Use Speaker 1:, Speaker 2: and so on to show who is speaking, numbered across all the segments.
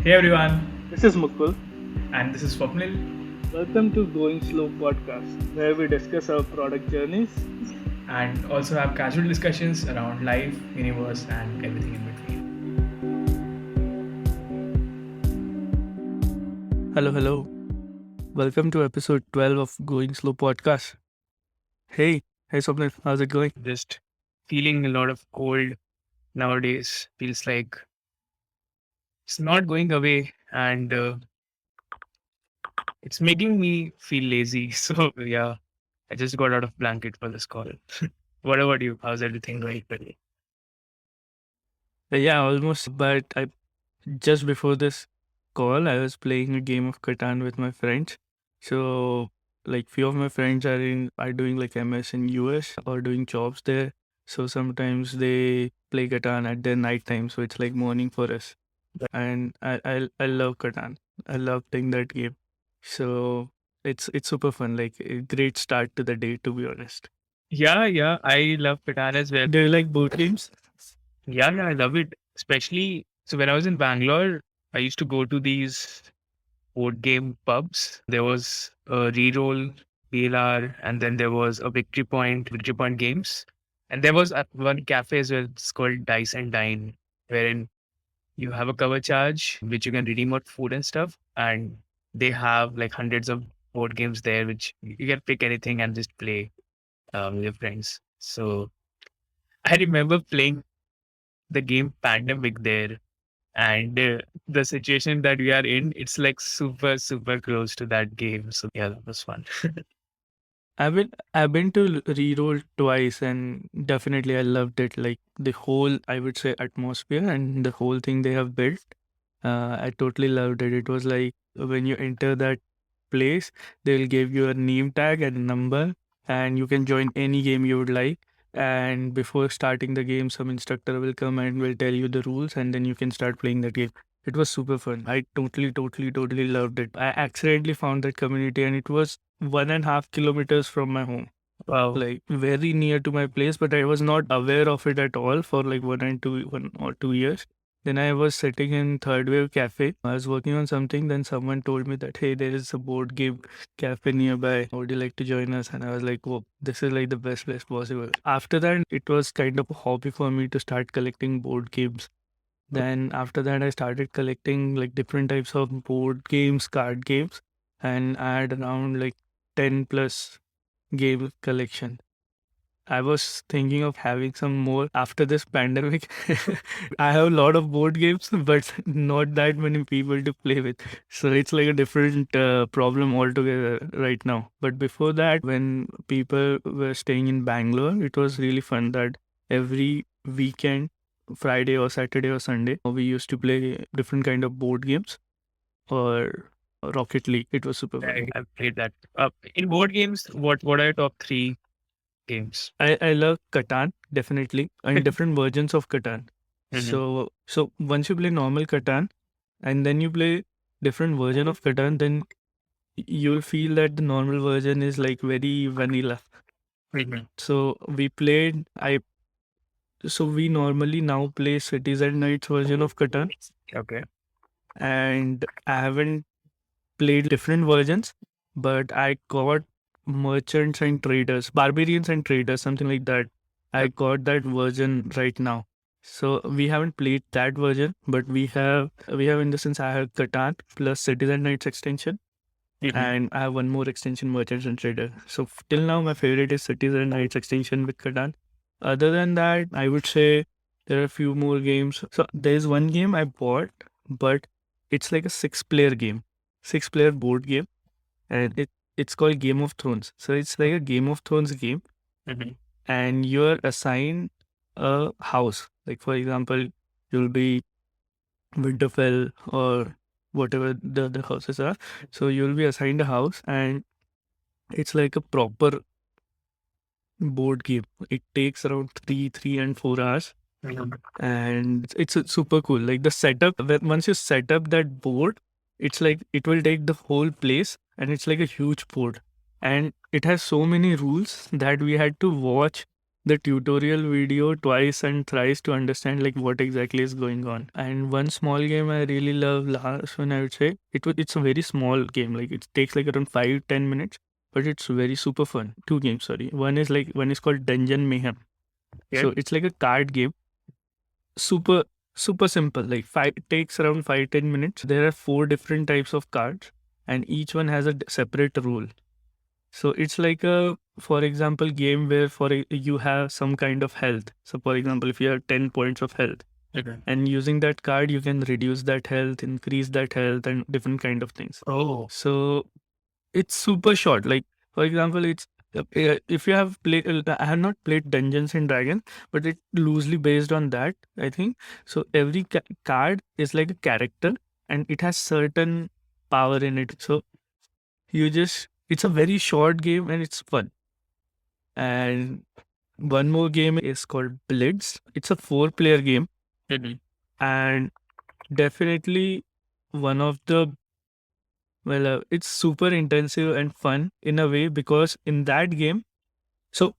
Speaker 1: Hey everyone,
Speaker 2: This is Mukul.
Speaker 1: and this is Swapnil.
Speaker 2: Welcome to Going Slow podcast, where we discuss our product journeys.
Speaker 1: And also have casual discussions around life, universe, and everything in between.
Speaker 3: Hello. Welcome to episode 12 of Going Slow podcast. Hey, Swapnil, how's it going?
Speaker 4: Just feeling a lot of cold nowadays. Feels like it's not going away, and it's making me feel lazy. So yeah, I just got out of blanket for this call. What about you? How's everything going today?
Speaker 3: Yeah, almost. But I just before this call, I was playing a game of Catan with my friends. So, like, few of my friends are doing like MS in US or doing jobs there. So sometimes they play Catan at their night time. So it's like morning for us. And I love Catan. I love playing that game. So it's super fun. Like a great start to the day, to be honest.
Speaker 4: Yeah, I love Catan as well.
Speaker 3: Do you like board games?
Speaker 4: Yeah, I love it. Especially so when I was in Bangalore, I used to go to these board game pubs. There was a reroll, PLR, and then there was a Victory Point Games. And there was one cafe as well. It's called Dice and Dine, wherein you have a cover charge, which you can redeem out food and stuff. And they have like hundreds of board games there, which you can pick anything and just play with your friends. So I remember playing the game Pandemic there. And the situation that we are in, it's like super close to that game. So yeah, that was fun.
Speaker 3: I've been to reroll twice and definitely I loved it. Like the whole I would say atmosphere and the whole thing they have built. I totally loved it. It was like when you enter that place, they'll give you a name tag and a number, and you can join any game you would like. And before starting the game, some instructor will come and will tell you the rules, and then you can start playing the game. It was super fun. I totally loved it. I accidentally found that community, and it was 1.5 kilometers from my home,
Speaker 4: Wow.
Speaker 3: like very near to my place, but I was not aware of it at all for like 1 or 2 years. Then I was sitting in Third Wave Cafe. I was working on something. Then someone told me that, hey, there is a board game cafe nearby. Would you like to join us? And I was like, whoa, this is like the best place possible. After that, it was kind of a hobby for me to start collecting board games. Then after that, I started collecting like different types of board games, card games, and I had around like 10 plus game collection. I was thinking of having some more after this pandemic. I have a lot of board games, but not that many people to play with. So it's like a different problem altogether right now. But before that, when people were staying in Bangalore, it was really fun that every weekend, Friday or Saturday or Sunday, we used to play different kind of board games or Rocket League. It was super fun.
Speaker 4: I've played that. In board games, what are your top three games?
Speaker 3: I love Catan definitely and different versions of Catan.
Speaker 4: Mhm.
Speaker 3: So once you play normal Catan and then you play different version of Catan, then you'll feel that the normal version is like very vanilla.
Speaker 4: Mhm.
Speaker 3: So we normally now play Cities and Nights version of Catan,
Speaker 4: Okay.
Speaker 3: and I haven't played different versions, but I got Merchants and Traders, Barbarians and Traders, something like that. I
Speaker 4: Yep.
Speaker 3: got that version right now. So we haven't played that version, but we have in the sense I have Catan plus Citizen Knights extension,
Speaker 4: Mhm.
Speaker 3: and I have one more extension, Merchants and Trader. So till now, my favorite is Citizen Knights extension with Catan. Other than that, I would say there are a few more games. So there's one game I bought, but it's like a six-player game, six-player board game, and it's called Game of Thrones. So it's like a Game of Thrones game,
Speaker 4: Mhm.
Speaker 3: and you're assigned a house. Like for example, you'll be Winterfell or whatever the other houses are. So you'll be assigned a house, and it's like a proper board game. It takes around 3 and 4 hours,
Speaker 4: Mhm.
Speaker 3: and it's super cool. Like the setup, once you set up that board, it's like it will take the whole place, and it's like a huge board, and it has so many rules that we had to watch the tutorial video twice and thrice to understand like what exactly is going on. And one small game I really love last one, I would say it's a very small game. Like it takes like around 5-10 minutes, but it's very super fun. Two games, sorry. One is called Dungeon Mayhem.
Speaker 4: Yeah.
Speaker 3: So it's like a card game. Super simple. Like it takes around 5-10 minutes. There are 4 different types of cards, and each one has a separate rule. So it's like a, for example, game where you have some kind of health. So for example, if you have 10 points of health,
Speaker 4: Okay.
Speaker 3: and using that card, you can reduce that health, increase that health, and different kind of things.
Speaker 4: Oh.
Speaker 3: So it's super short. Like for example, it's if you have played, I have not played Dungeons and Dragons, but it loosely based on that, I think. So every card is like a character, and it has certain power in it. So it's a very short game and it's fun. And one more game is called Blitz. It's a 4-player game,
Speaker 4: Mhm.
Speaker 3: and definitely one of the it's super intensive and fun in a way, because in that game, so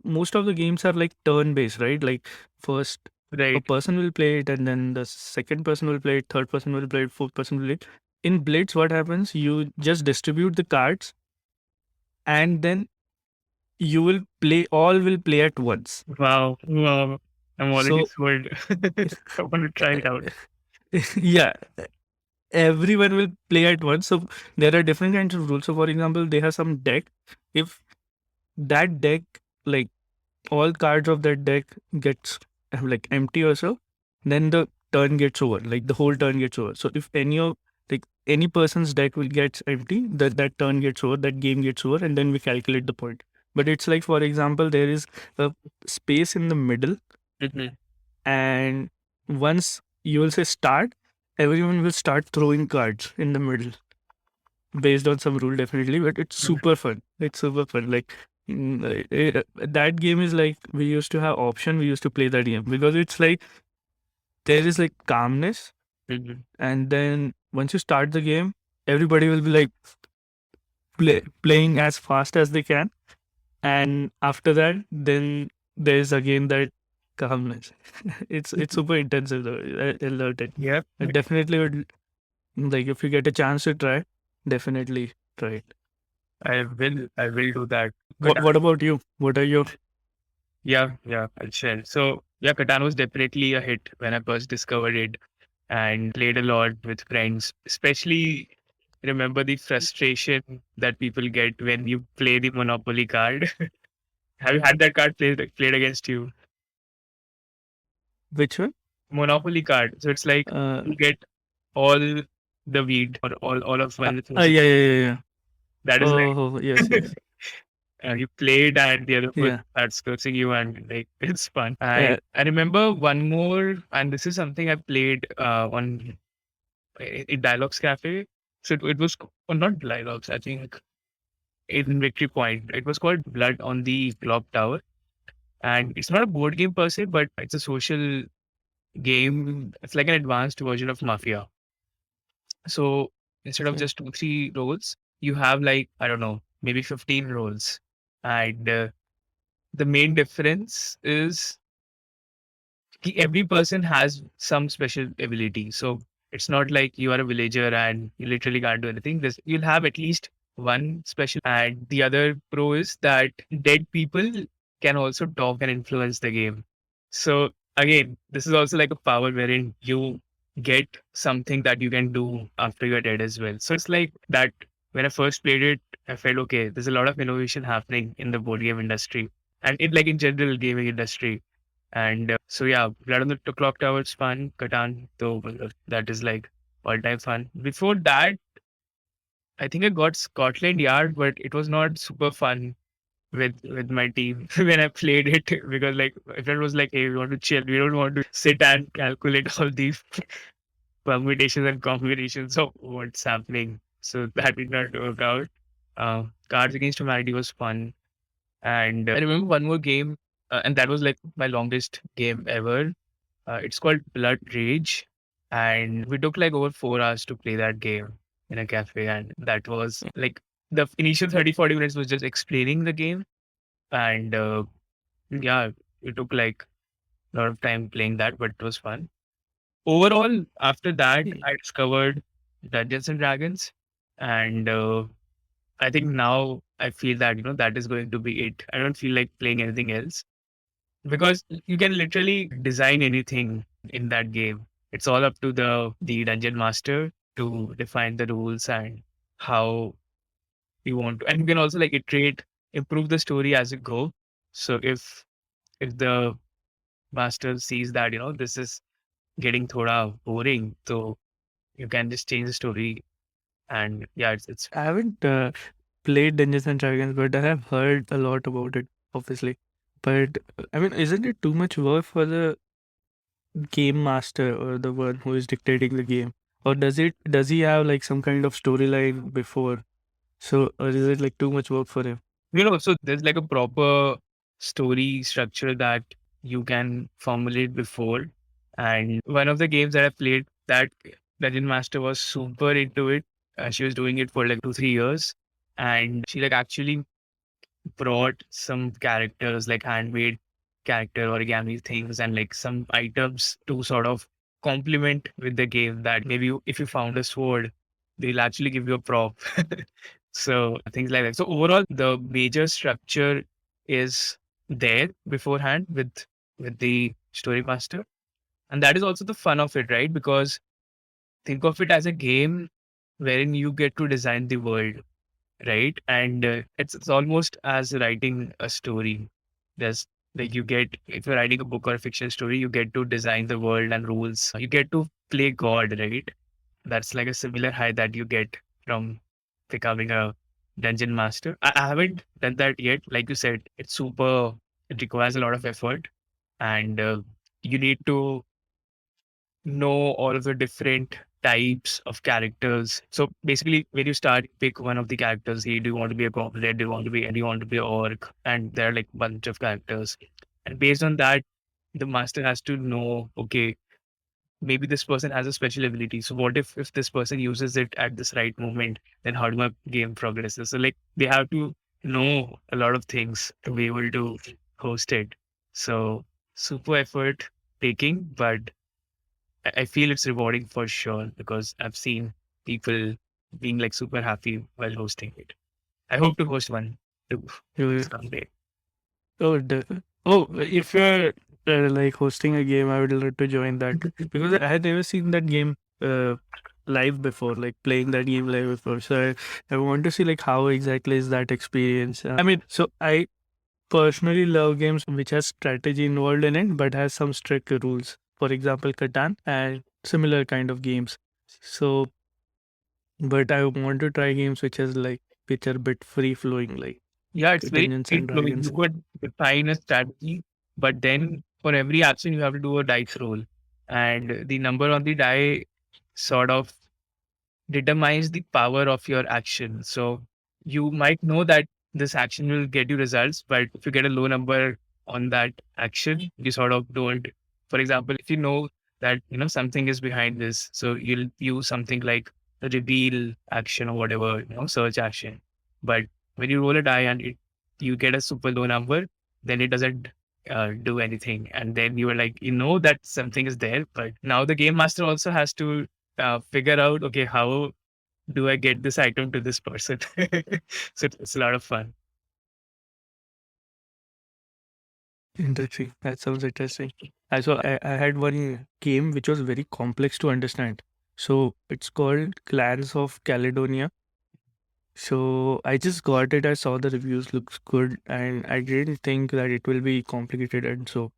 Speaker 3: most of the games are like turn based, right? Like first a
Speaker 4: Right.
Speaker 3: person will play it, and then the second person will play it, third person will play it, fourth person will play it. In Blitz, what happens? You just distribute the cards, and then all will play at once.
Speaker 4: Wow. Wow. I'm already
Speaker 3: So
Speaker 4: sold. I want to try it out.
Speaker 3: yeah, everyone will play at once. So there are different kinds of rules. So for example, they have some deck. If that deck, like all cards of that deck gets like empty or so, then the turn gets over. Like the whole turn gets over. So if any person's deck will get empty, that turn gets over, that game gets over, and then we calculate the point. But it's like, for example, there is a space in the middle,
Speaker 4: Mhm.
Speaker 3: and once you will say start, everyone will start throwing cards in the middle based on some rule, definitely. But it's super fun. It's super fun. Like that game is like, we used to have option. We used to play that game because it's like there is like calmness,
Speaker 4: Mhm.
Speaker 3: and then once you start the game, everybody will be like playing as fast as they can, and after that, then there's again that calmness. It's super intensive though. I loved it.
Speaker 4: Yep.
Speaker 3: I definitely would, like, if you get a chance to try, definitely try it.
Speaker 4: I will. I will do that.
Speaker 3: What about you? What are your
Speaker 4: Yeah, I'll share. So yeah, Catan was definitely a hit when I first discovered it and played a lot with friends. Especially remember the frustration that people get when you play the Monopoly card. Have you had that card played against you?
Speaker 3: which one?
Speaker 4: Monopoly card. So it's like you get all the weed or all of one.
Speaker 3: Yeah.
Speaker 4: That is
Speaker 3: Oh,
Speaker 4: like
Speaker 3: yes, yes.
Speaker 4: you played and the other person
Speaker 3: Yeah.
Speaker 4: starts cursing you and like it's fun.
Speaker 3: Yeah.
Speaker 4: I remember one more, and this is something I played on in Dialogues Cafe. So it was not Dialogues, I think in Victory Point. It was called Blood on the Clock Tower. And it's not a board game per se, but it's a social game. It's like an advanced version of Mafia. So instead of
Speaker 3: Okay.
Speaker 4: just 2, 3 roles, you have like, I don't know, maybe 15 roles. And the main difference is every person has some special ability. So it's not like you are a villager and you literally can't do anything. You'll have at least one special. And the other pro is that dead people can also talk and influence the game. So again, this is also like a power wherein you get something that you can do after you're dead as well. So it's like that. When I first played it, I felt okay, there's a lot of innovation happening in the board game industry and in general gaming industry. And so yeah, Blood on the Clock Tower is fun. Catan, though, that is like all time fun. Before that, I think I got Scotland Yard, but it was not super fun with my team when I played it because like my friend was like, "Hey, we want to chill. We don't want to sit and calculate all these permutations and combinations of what's happening." So that did not work out. Cards Against Humanity was fun. And I remember one more game, and that was like my longest game ever. It's called Blood Rage. And we took like over 4 hours to play that game in a cafe. And that was like the initial 30, 40 minutes was just explaining the game. And yeah, it took like a lot of time playing that, but it was fun. Overall, after that,
Speaker 3: Hmm.
Speaker 4: I discovered Dungeons and Dragons, and I think now I feel that that is going to be it. I don't feel like playing anything else because you can literally design anything in that game. It's all up to the dungeon master to define the rules and how you want to, and you can also like iterate, improve the story as you go. So if the master sees that this is getting thoda boring, so you can just change the story. And yeah, it's
Speaker 3: I haven't played Dungeons and Dragons, but I have heard a lot about it, obviously. But I mean, isn't it too much work for the game master or the one who is dictating the game? Or does he have like some kind of storyline before? So, or is it like too much work for him?
Speaker 4: so there's like a proper story structure that you can formulate before. And one of the games that I played, that dungeon master was super into it. She was doing it for like 2-3 years, and she like actually brought some characters, like handmade character origami things, and like some items to sort of complement with the game. That maybe if you found a sword, they'll actually give you a prop. So things like that. So overall, the major structure is there beforehand with the story master, and that is also the fun of it, right? Because think of it as a game wherein you get to design the world, right? And it's almost as writing a story. There's like you get, if you're writing a book or a fiction story, you get to design the world and rules. You get to play God, right? That's like a similar high that you get from becoming a dungeon master. I haven't done that yet. Like you said, it's super. It requires a lot of effort, and you need to know all of the different types of characters. So basically, when you start, pick one of the characters. Hey, do you want to be a goblin? Do you want to be an orc? And there are like bunch of characters. And based on that, the master has to know, okay, maybe this person has a special ability. So what if this person uses it at this right moment? Then how do my game progresses? So like they have to know a lot of things to be able to host it. So super effort taking, but I feel it's rewarding for sure because I've seen people being like super happy while hosting it. I hope to host one too
Speaker 3: You-
Speaker 4: someday.
Speaker 3: Oh, if you're like hosting a game, I would love to join that because I had never seen that game live before, like playing that game live before. So I want to see like how exactly is that experience. I mean, so I personally love games which has strategy involved in it, but has some strict rules. For example, Catan and similar kind of games. So, but I want to try games which are a bit free flowing, like
Speaker 4: Yeah, it's very
Speaker 3: Dungeons
Speaker 4: free
Speaker 3: and
Speaker 4: flowing.
Speaker 3: Dragons.
Speaker 4: You could define a strategy, but then for every action you have to do a dice roll, and the number on the die sort of determines the power of your action. So you might know that this action will get you results, but if you get a low number on that action, you sort of don't. For example, if you know that something is behind this, so you'll use something like a reveal action or whatever, search action. But when you roll a die and you get a super low number, then it doesn't do anything. And then you are like, that something is there, but now the game master also has to figure out, okay, how do I get this item to this person? So it's a lot of fun.
Speaker 3: Interesting. That sounds interesting. I had one game which was very complex to understand. So it's called Clans of Caledonia. So I just got it. I saw the reviews looks good, and I didn't think that it will be complicated. And so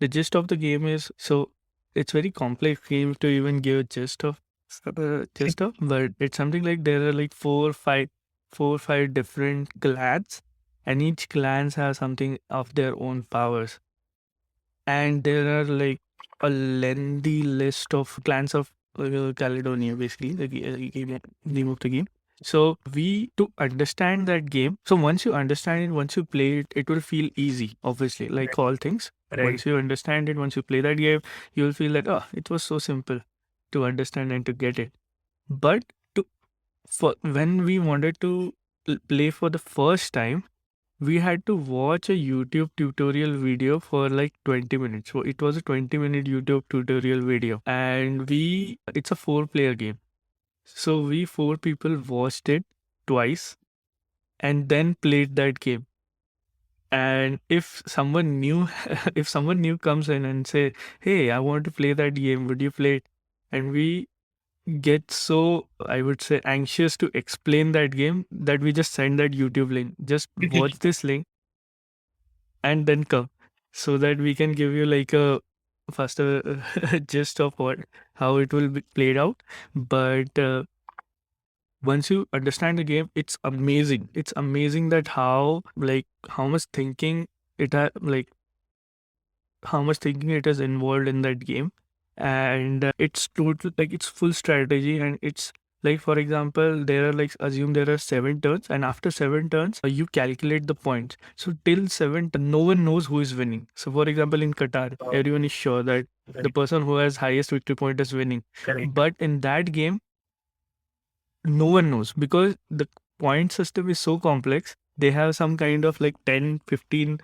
Speaker 3: the gist of the game is it's very complex game to even give a gist of, but it's something like there are like 4 or 5 different clans, and each clans have something of their own powers, and there are like a lengthy list of clans of Caledonia, basically name of the game. So we to understand that game. So once you understand it, once you play it, it will feel easy. Obviously, like all things.
Speaker 4: Right.
Speaker 3: Once you understand it, once you play that game, you will feel that it was so simple to understand and to get it. But to for when we wanted to play for the first time, we had to watch a YouTube tutorial video for like 20 minutes. So it was a 20-minute YouTube tutorial video, and it's a four-player game. So we four people watched it twice and then played that game. And if someone new, if someone new comes in and say, "Hey, I want to play that game. Would you play it?" And we get so, I would say, anxious to explain that game that we just send that YouTube link. Just watch this link and then come, so that we can give you like a faster gist of how it will be played out. But once you understand the game, it's amazing. It's amazing that how much thinking like how much thinking it is involved in that game. And it's total, like it's full strategy. And it's like, for example, there are like, assume there are 7 turns, and after 7 turns you calculate the points. So till 7 no one knows who is winning. So for example, in Qatar, everyone is sure that the person who has highest victory point is winning.
Speaker 4: Correct.
Speaker 3: But in that game, no one knows, because the point system is so complex. They have some kind of like 10 15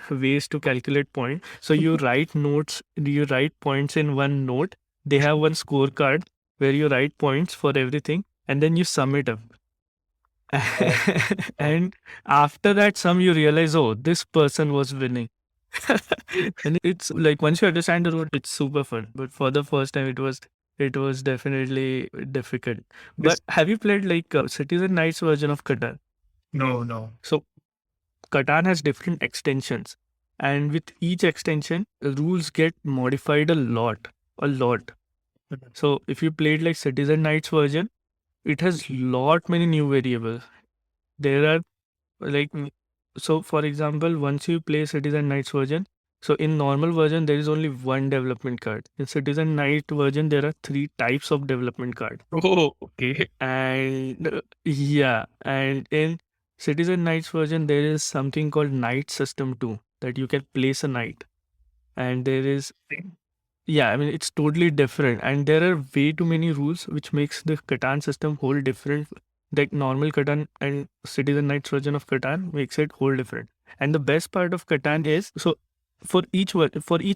Speaker 3: ways to calculate point. So you write notes, you write points in one note. They have one scorecard where you write points for everything, and then you sum it up. And after that sum, you realize, oh, this person was winning. And it's like, once you understand the route, it's super fun. But for the first time, it was definitely difficult. But have you played like Citizen Knights version of Qatar?
Speaker 4: No.
Speaker 3: So Catan has different extensions, and with each extension, the rules get modified a lot, a lot.
Speaker 4: Mhm.
Speaker 3: So if you played like Citizen Knights version, it has lot many new variables. There are like, so for example, once you play Citizen Knights version, so in normal version there is only one development card. In Citizen Knight version, there are 3 types of development card.
Speaker 4: Oh, okay.
Speaker 3: And yeah, and in Citizen Knights version, there is something called Knight System too, that you can place a knight. And there is, yeah, I mean, it's totally different. And there are way too many rules, which makes the Catan system whole different. Like normal Catan and Citizen Knights version of Catan makes it whole different. And the best part of Catan is, so for each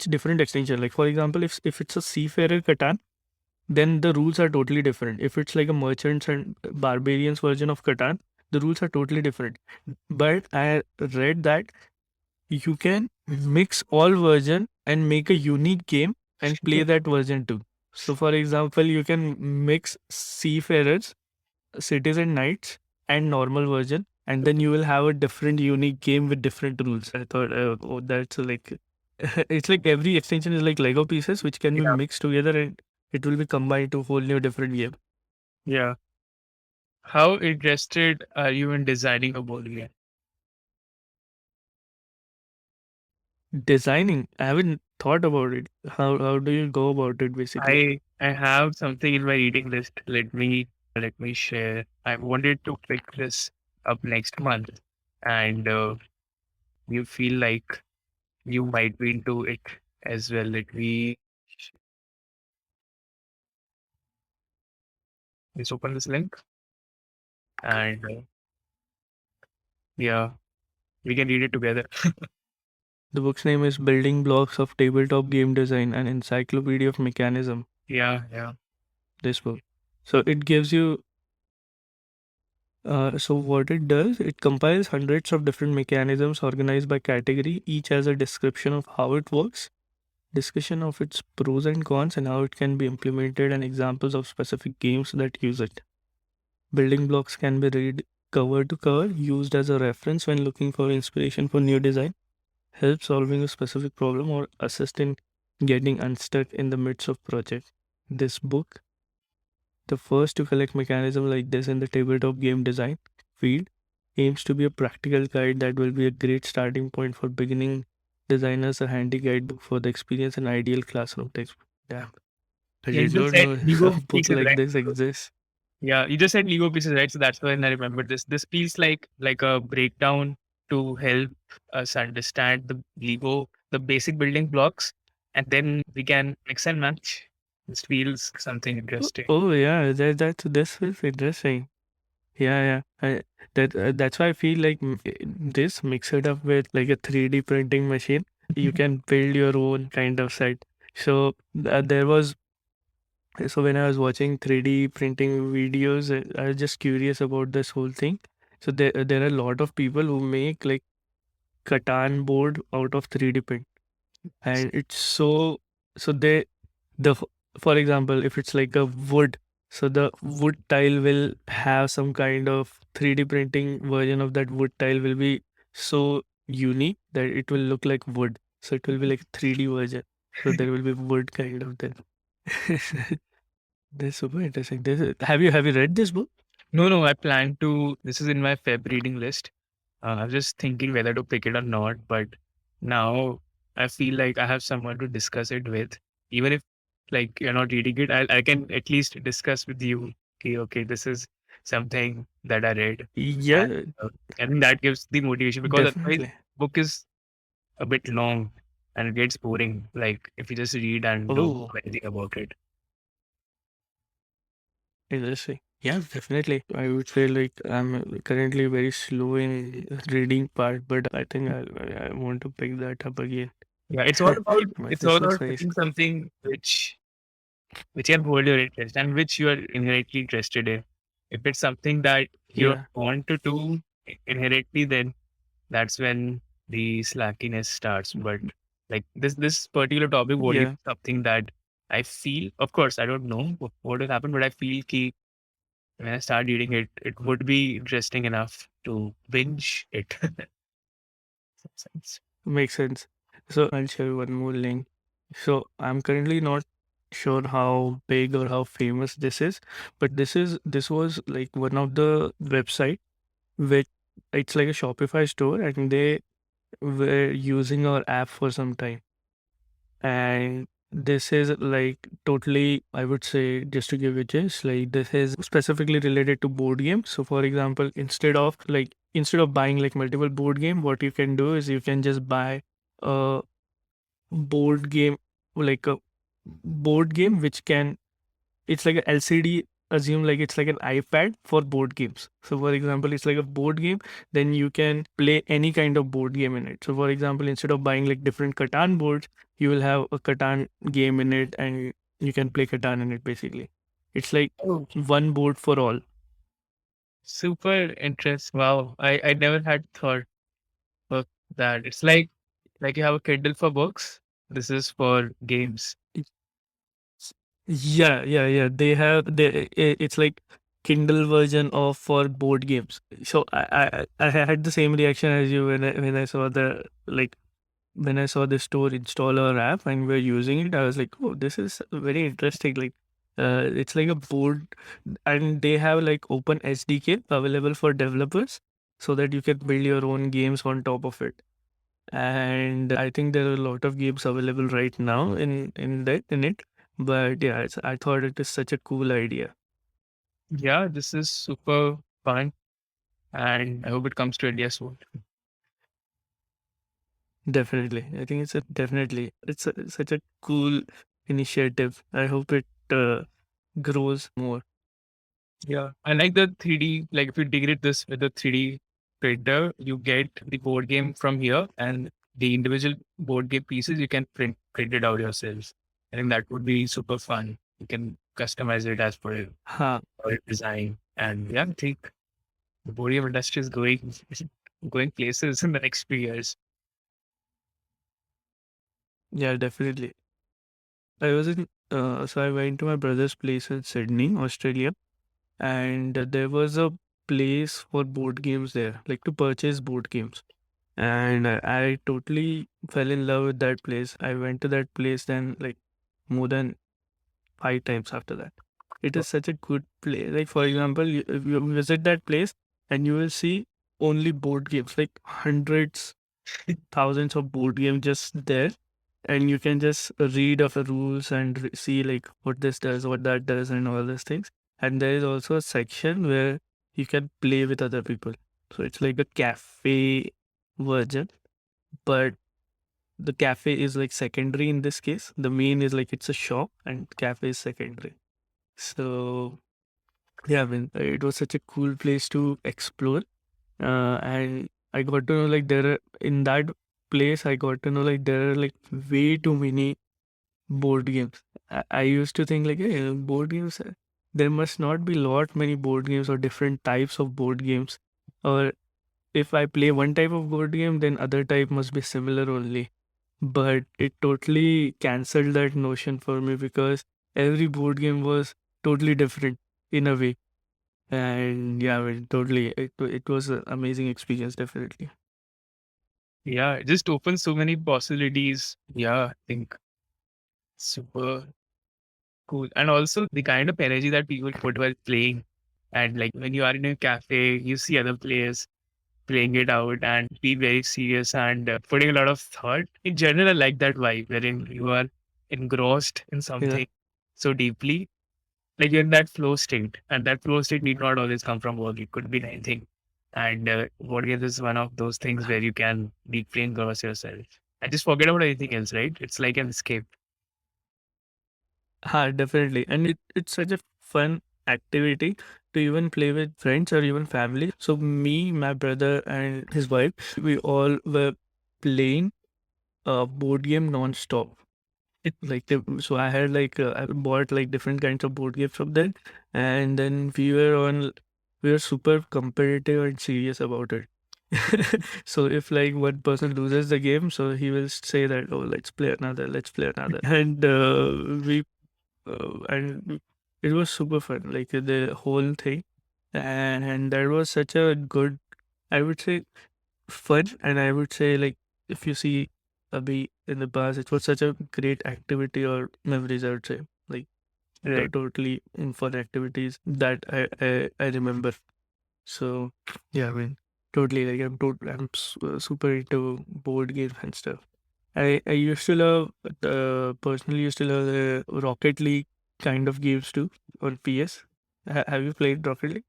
Speaker 3: different extension, like for example, if it's a Seafarer Catan, then the rules are totally different. If it's like a merchants and barbarians version of Catan, the rules are totally different. But I read that you can mix all version and make a unique game and play that version too. So for example, you can mix Seafarers, Citizen Knights, and normal version, and then you will have a different unique game with different rules. I thought, oh, that's like, it's like every extension is like Lego pieces which can be
Speaker 4: Yeah.
Speaker 3: mixed together, and it will be combined to a whole new different game.
Speaker 4: Yeah. How interested are you in designing a board game?
Speaker 3: Designing, I haven't thought about it. How do you go about it basically?
Speaker 4: I have something in my reading list. Let me share. I wanted to pick this up next month, and you feel like you might be into it as well. Let me just open this link, and yeah, we can read it together.
Speaker 3: The book's name is Building Blocks of Tabletop Game Design, an Encyclopedia of Mechanism.
Speaker 4: Yeah.
Speaker 3: This book. So it gives you. So what it does, it compiles hundreds of different mechanisms organized by category. Each has a description of how it works, discussion of its pros and cons, and how it can be implemented, and examples of specific games that use it. Building blocks can be read cover to cover, used as a reference when looking for inspiration for new design, help solving a specific problem, or assist in getting unstuck in the midst of project. This book, the first to collect mechanism like this in the tabletop game design field, aims to be a practical guide that will be a great starting point for beginning designers, a handy guidebook for the experience, and ideal classroom textbook. Damn. I
Speaker 4: Yeah, you
Speaker 3: did
Speaker 4: just
Speaker 3: not
Speaker 4: said
Speaker 3: know a
Speaker 4: Lego
Speaker 3: book
Speaker 4: pieces,
Speaker 3: like
Speaker 4: right?
Speaker 3: this exists.
Speaker 4: Yeah, you just said Lego pieces, right? So that's when I remembered this. This feels like a breakdown to help us understand the basic building blocks, and then we can mix and match. This feels something interesting.
Speaker 3: Oh yeah, this is interesting. Yeah, yeah. That's why I feel like this mix it up with like a 3D printing machine. You can build your own kind of set. So there was so when I was watching 3D printing videos, I was just curious about this whole thing. So there are a lot of people who make like Catan board out of 3D print, and it's so they the f- for example, if it's like a wood, so the wood tile will have some kind of 3D printing version of that wood tile will be so unique that it will look like wood. So it will be like 3D version. So there will be wood kind of then. That's super interesting. Have you read this book?
Speaker 4: No, I plan to. This is in my Feb reading list. I'm just thinking whether to pick it or not. But now I feel like I have someone to discuss it with. Even if like you're not reading it, I can at least discuss with you. Okay, this is something that I read. And
Speaker 3: Yeah,
Speaker 4: I think that gives the motivation because otherwise
Speaker 3: definitely.
Speaker 4: book is a bit long and it gets boring. Like if you just read and don't
Speaker 3: Oh,
Speaker 4: know anything about it.
Speaker 3: interesting. Yeah, definitely. I would say like I'm currently very slow in reading part, but I think I want to pick that up again.
Speaker 4: Yeah, it's all about
Speaker 3: This looks very
Speaker 4: picking something which can hold your interest and which you are inherently interested in. If it's something that you
Speaker 3: yeah,
Speaker 4: want to do inherently, then that's when the slackiness starts. But like this particular topic would be
Speaker 3: yeah.
Speaker 4: something that I feel, of course, I don't know what will happen, but I feel ki when I start reading it, it would be interesting enough to binge it. Some sense.
Speaker 3: Makes sense. So I'll share one more link. So I'm currently not sure how big or how famous this is, but this was like one of the website which it's like a Shopify store and they were using our app for some time. And this is like totally, I would say, just to give you just like this is specifically related to board games. So for example, instead of buying like multiple board game, what you can do is you can just buy a board game, like a board game which can it's like a LCD. Assume like it's like an iPad for board games. So for example, it's like a board game. Then you can play any kind of board game in it. So for example, instead of buying like different Catan boards, you will have a Catan game in it, and you can play Catan in it. Basically, it's like
Speaker 4: Oh,
Speaker 3: one board for all.
Speaker 4: super interesting. Wow. I never had thought of that. It's like you have a Kindle for books. This is for games.
Speaker 3: Yeah, yeah, yeah. It's like Kindle version of for board games. So I had the same reaction as you when I saw the like when I saw the store installer app and we're using it. I was like, oh, this is very interesting. Like, it's like a board, and they have like open SDK available for developers so that you can build your own games on top of it. And I think there are a lot of games available right now in it. But yeah, I thought it is such a cool idea.
Speaker 4: Yeah, this is super fun. And I hope it comes to India soon.
Speaker 3: Definitely, I think such a cool initiative. I hope it grows more.
Speaker 4: Yeah. I like the 3D, like if you integrate this with the 3D printer, you get the board game from here and the individual board game pieces you can print it out yourselves. I think that would be super fun. You can customize it as per
Speaker 3: Ha,
Speaker 4: your design. And yeah, I think the board game industry is going going places in the next few years.
Speaker 3: yeah, definitely. I went to my brother's place in Sydney, Australia, and there was a place for board games there, like to purchase board games. And I totally fell in love with that place. I went to that place then like more than 5 times after that. It is such a good place. Like for example, if you visit that place and you will see only board games, like hundreds, thousands of board games just there, and you can just read of the rules and see like what this does, what that does, and all these things. And there is also a section where you can play with other people. So it's like a cafe version, but the cafe is like secondary in this case. The main is like it's a shop, and cafe is secondary. So yeah, I mean, it was such a cool place to explore. And I got to know like there are in that place I got to know like there are like way too many board games. I used to think like, hey, board games, there must not be lot many board games or different types of board games. Or if I play one type of board game, then other type must be similar only. But it totally cancelled that notion for me because every board game was totally different in a way. And yeah, I mean, totally, it was an amazing experience, definitely.
Speaker 4: Yeah, it just opens so many possibilities. Yeah, I think super cool. And also the kind of energy that people put while playing. And like when you are in a cafe, you see other players playing it out and be very serious and putting a lot of thought. In general, I like that vibe wherein you are engrossed in
Speaker 3: Yeah.
Speaker 4: something so deeply, like you're in that flow state. And that flow state need not always come from work, it could be anything. And board games is one of those things where you can deeply engross yourself and just forget about anything else, right? It's like an escape.
Speaker 3: Definitely. And it's such a fun activity to even play with friends or even family. So me, my brother and his wife, we all were playing a board game non-stop. Like so I had like I bought like different kinds of board games from there, and then we were super competitive and serious about it. So if like one person loses the game, so he will say that, oh, let's play another, and and it was super fun, like the whole thing, and that was such a good, I would say, fun, and I would say like if you see Abhi in the past, it was such a great activity or memories. I would say like
Speaker 4: Right.
Speaker 3: totally in fun activities that I remember. So yeah, I mean totally like I'm super into board games and stuff. I used to love personally used to love the Rocket League kind of games too on PS. Have you played Rocket League?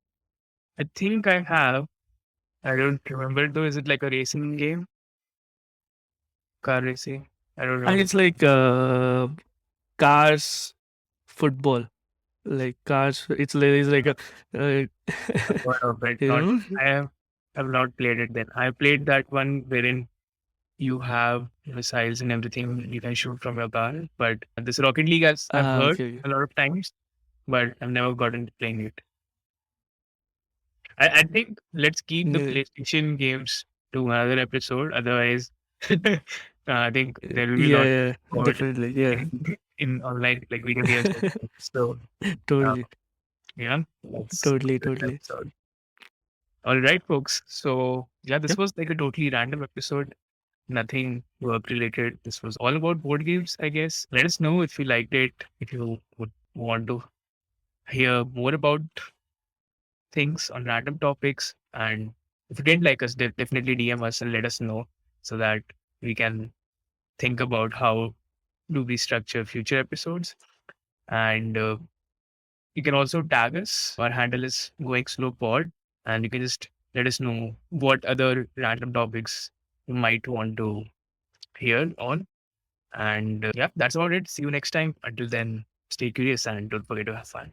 Speaker 4: I think I have. I don't remember though. Is it like a racing game? Car racing? I don't
Speaker 3: And
Speaker 4: remember.
Speaker 3: it's like cars football, like cars. It's like a
Speaker 4: I've heard of it.
Speaker 3: you
Speaker 4: Not
Speaker 3: know.
Speaker 4: I have not played it then. I played that one wherein you have missiles and everything you can shoot from your car. But this Rocket League as I've
Speaker 3: Ah,
Speaker 4: heard
Speaker 3: okay, okay.
Speaker 4: a lot of times, but I've never gotten to playing it. I think let's keep the
Speaker 3: Yeah,
Speaker 4: PlayStation games to another episode. Otherwise, I think there will be a
Speaker 3: yeah,
Speaker 4: lot
Speaker 3: yeah,
Speaker 4: about
Speaker 3: definitely, yeah,
Speaker 4: in online like video games. So uh,
Speaker 3: totally,
Speaker 4: yeah, that's
Speaker 3: totally,
Speaker 4: this
Speaker 3: totally.
Speaker 4: episode. All right, folks. So yeah, this
Speaker 3: Yep.
Speaker 4: was like a totally random episode. Nothing work related. This was all about board games, I guess. Let us know if you liked it, if you would want to hear more about things on random topics. And if you didn't like us, definitely DM us and let us know so that we can think about how do we structure future episodes. And you can also tag us. Our handle is Going Slow Pod, and you can just let us know what other random topics you might want to hear on. And yeah, that's about it. See you next time. Until then, stay curious and don't forget to have fun.